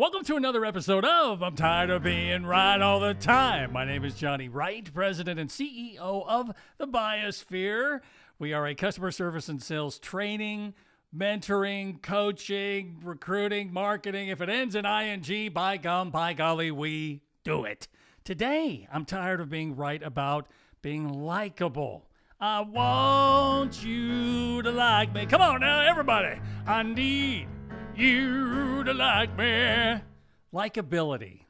Welcome to another episode of I'm Tired of Being Right All the Time. My name is Johnny Wright, President and CEO of the Biosphere. We are a customer service and sales training, mentoring, coaching, recruiting, marketing. If it ends in ing, by gum, by golly, we do it. Today, I'm tired of being right about being likable. I want you to like me. Come on now, everybody. I need you to like me. Likability.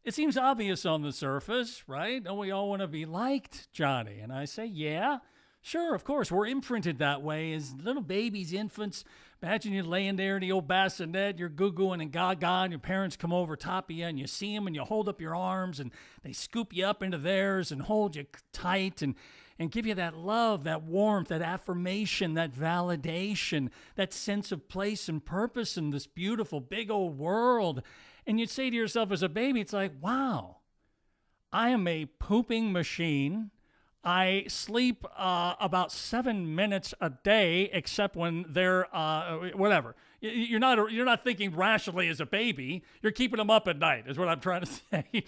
It seems obvious on the surface, right? Don't we all want to be liked, Johnny? And I say, yeah, sure, of course. We're imprinted that way as little babies, infants. Imagine you laying there in the old bassinet, you're goo-gooing and gaga, and your parents come over top of you, and you see them, and you hold up your arms, and they scoop you up into theirs and hold you tight, and give you that love, that warmth, that affirmation, that validation, that sense of place and purpose in this beautiful big old world. And you'd say to yourself as a baby, it's like, wow, I am a pooping machine. I sleep about 7 minutes a day, except when they're whatever. You're not thinking rationally as a baby. You're keeping them up at night, is what I'm trying to say.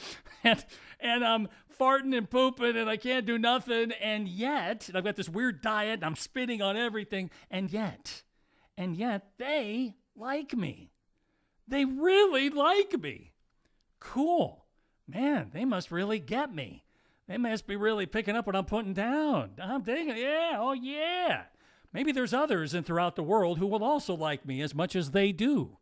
and I'm farting and pooping, and I can't do nothing. And yet, I've got this weird diet, and I'm spitting on everything. And yet, they like me. They really like me. Cool. Man, they must really get me. They must be really picking up what I'm putting down. I'm digging it. Yeah, oh yeah. Maybe there's others throughout the world who will also like me as much as they do.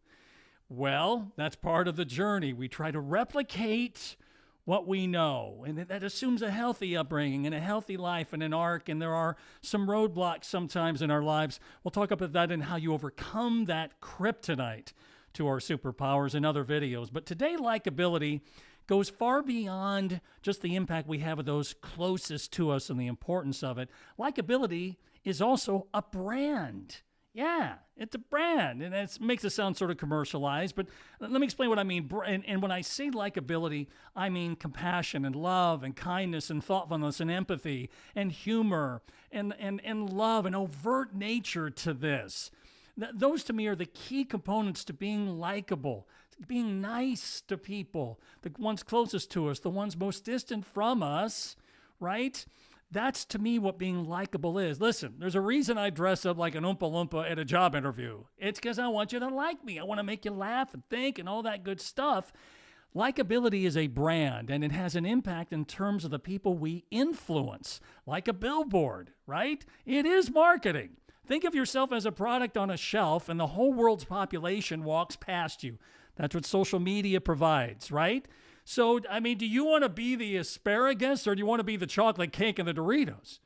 Well, that's part of the journey. We try to replicate what we know, and that assumes a healthy upbringing and a healthy life and an arc, and there are some roadblocks sometimes in our lives. We'll talk about that and how you overcome that kryptonite to our superpowers in other videos. But today, likability goes far beyond just the impact we have of those closest to us and the importance of it. Likability is also a brand. Yeah, it's a brand, and it makes it sound sort of commercialized, but let me explain what I mean. And when I say likability, I mean compassion and love and kindness and thoughtfulness and empathy and humor and love and overt nature to this. Those to me are the key components to being likable, being nice to people, the ones closest to us, the ones most distant from us, right? That's to me what being likable is. Listen, there's a reason I dress up like an Oompa Loompa at a job interview. It's because I want you to like me. I want to make you laugh and think and all that good stuff. Likability is a brand, and it has an impact in terms of the people we influence, like a billboard, right? It is marketing. Think of yourself as a product on a shelf, and the whole world's population walks past you. That's what social media provides, right? So, I mean, do you want to be the asparagus, or do you want to be the chocolate cake and the Doritos?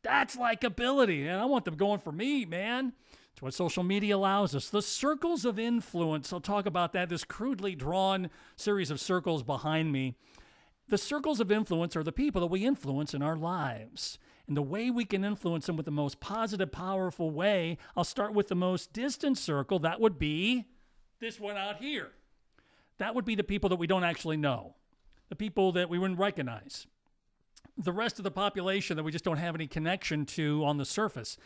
That's likability, and I want them going for me, man. It's what social media allows us. The circles of influence, I'll talk about that, this crudely drawn series of circles behind me. The circles of influence are the people that we influence in our lives. And the way we can influence them with the most positive, powerful way, I'll start with the most distant circle. That would be this one out here. That would be the people that we don't actually know, the people that we wouldn't recognize, the rest of the population that we just don't have any connection to on the surface.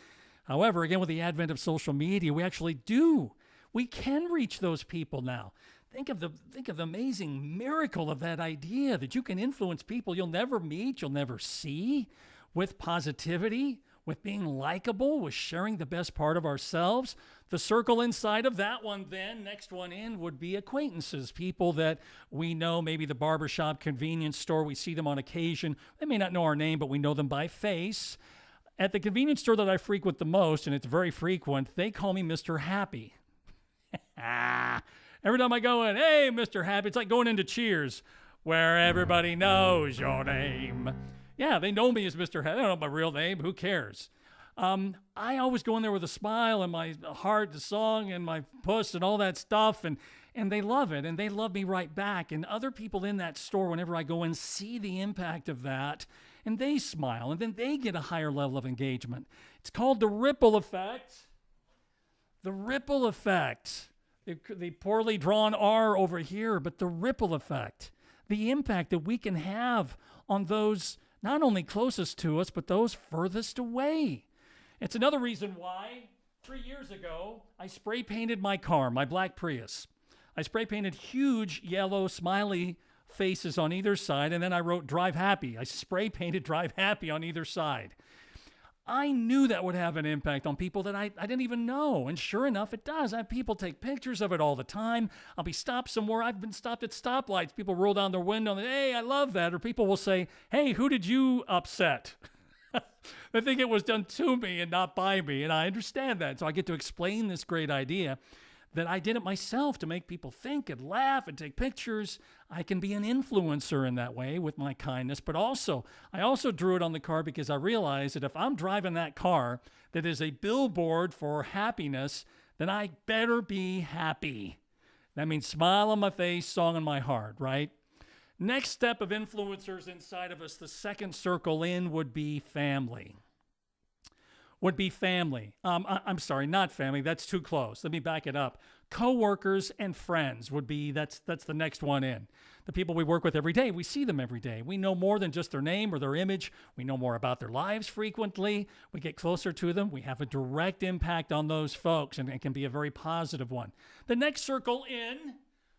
However, again, with the advent of social media, we actually do. We can reach those people now. Think of the amazing miracle of that idea that you can influence people you'll never meet, you'll never see, with positivity, with being likable, with sharing the best part of ourselves. The circle inside of that one then, next one in, would be acquaintances, people that we know, maybe the barbershop, convenience store, we see them on occasion. They may not know our name, but we know them by face. At the convenience store that I frequent the most, and it's very frequent, they call me Mr. Happy. Every time I go in, hey, Mr. Happy, it's like going into Cheers, where everybody knows your name. Yeah, they know me as Mr. Happy. I don't know my real name. Who cares? I always go in there with a smile and my heart, the song, and my puss and all that stuff, and they love it, and they love me right back. And other people in that store, whenever I go in, see the impact of that, and they smile, and then they get a higher level of engagement. It's called the ripple effect. The ripple effect. The poorly drawn R over here, but the ripple effect. The impact that we can have on those not only closest to us, but those furthest away. It's another reason why 3 years ago, I spray painted my car, my black Prius. I spray painted huge yellow smiley faces on either side, and then I wrote drive happy. I spray painted drive happy on either side. I knew that would have an impact on people that I didn't even know. And sure enough, it does. I have people take pictures of it all the time. I'll be stopped somewhere. I've been stopped at stoplights. People roll down their window and, hey, I love that. Or people will say, hey, who did you upset? I think it was done to me and not by me. And I understand that. So I get to explain this great idea that I did it myself to make people think and laugh and take pictures. I can be an influencer in that way with my kindness, but I also drew it on the car because I realized that if I'm driving that car that is a billboard for happiness, then I better be happy. That means smile on my face, song on my heart, right? Next step of influencers inside of us, the second circle in would be family. I'm sorry, not family. That's too close. Let me back it up. Coworkers and friends would be, that's the next one in. The people we work with every day, we see them every day. We know more than just their name or their image. We know more about their lives frequently. We get closer to them. We have a direct impact on those folks, and it can be a very positive one. The next circle in,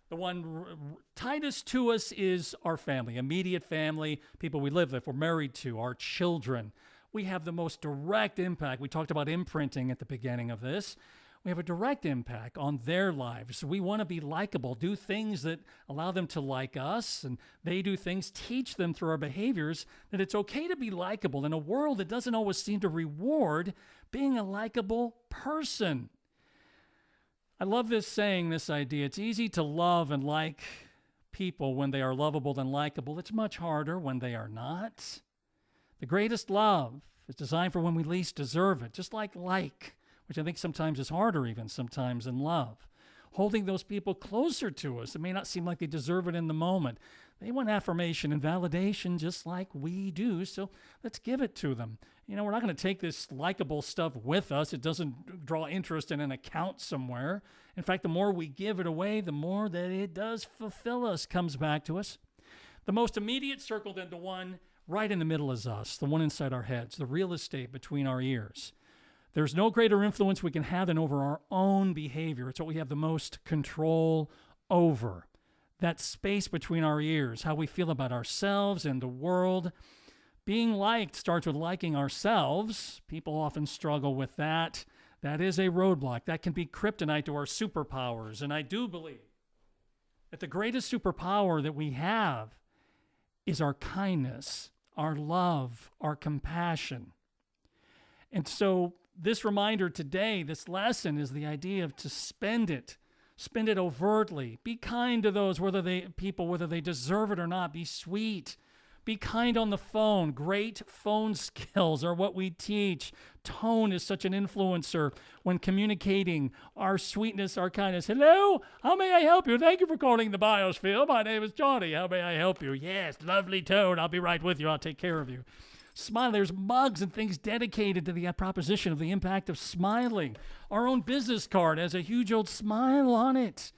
the one tightest to us, is our family, immediate family, people we live with, we're married to, our children. We have the most direct impact. We talked about imprinting at the beginning of this. We have a direct impact on their lives. So we want to be likable, do things that allow them to like us, and they do things, teach them through our behaviors that it's okay to be likable in a world that doesn't always seem to reward being a likable person. I love this saying, this idea. It's easy to love and like people when they are lovable and likable. It's much harder when they are not. The greatest love is designed for when we least deserve it, just like, which I think sometimes is harder even sometimes than love. Holding those people closer to us, it may not seem like they deserve it in the moment. They want affirmation and validation just like we do, so let's give it to them. You know, we're not going to take this likable stuff with us. It doesn't draw interest in an account somewhere. In fact, the more we give it away, the more that it does fulfill us, comes back to us. The most immediate circle, then, the one right in the middle is us, the one inside our heads, the real estate between our ears. There's no greater influence we can have than over our own behavior. It's what we have the most control over. That space between our ears, how we feel about ourselves and the world. Being liked starts with liking ourselves. People often struggle with that. That is a roadblock. That can be kryptonite to our superpowers. And I do believe that the greatest superpower that we have is our kindness, our love, our compassion. And so this reminder today, this lesson, is the idea of to spend it overtly. Be kind to those, whether they deserve it or not. Be sweet. Be kind on the phone. Great phone skills are what we teach. Tone is such an influencer when communicating our sweetness, our kindness. Hello, how may I help you? Thank you for calling the Biosphere. My name is Johnny. How may I help you? Yes, lovely tone. I'll be right with you. I'll take care of you. Smile. There's mugs and things dedicated to the proposition of the impact of smiling. Our own business card has a huge old smile on it.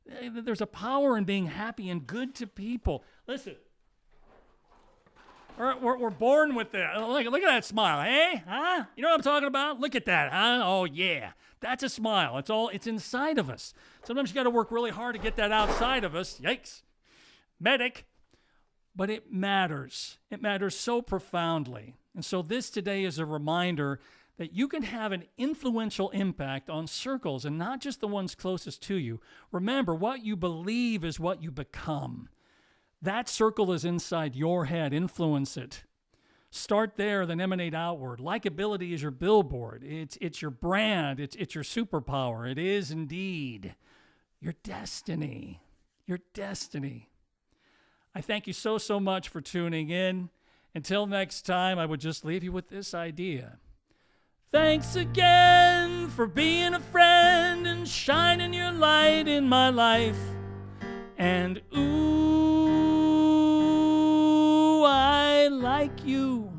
There's a power in being happy and good to people. Listen. We're born with that. Look at that smile, eh? Huh? You know what I'm talking about? Look at that, huh? Oh, yeah. That's a smile. It's inside of us. Sometimes you got to work really hard to get that outside of us. Yikes. Medic. But it matters. It matters so profoundly. And so this today is a reminder that you can have an influential impact on circles and not just the ones closest to you. Remember, what you believe is what you become. That circle is inside your head. Influence it. Start there, then emanate outward. Likeability is your billboard. It's your brand. It's your superpower. It is indeed your destiny. Your destiny. I thank you so much for tuning in. Until next time, I would just leave you with this idea. Thanks again for being a friend and shining your light in my life. And ooh, I like you.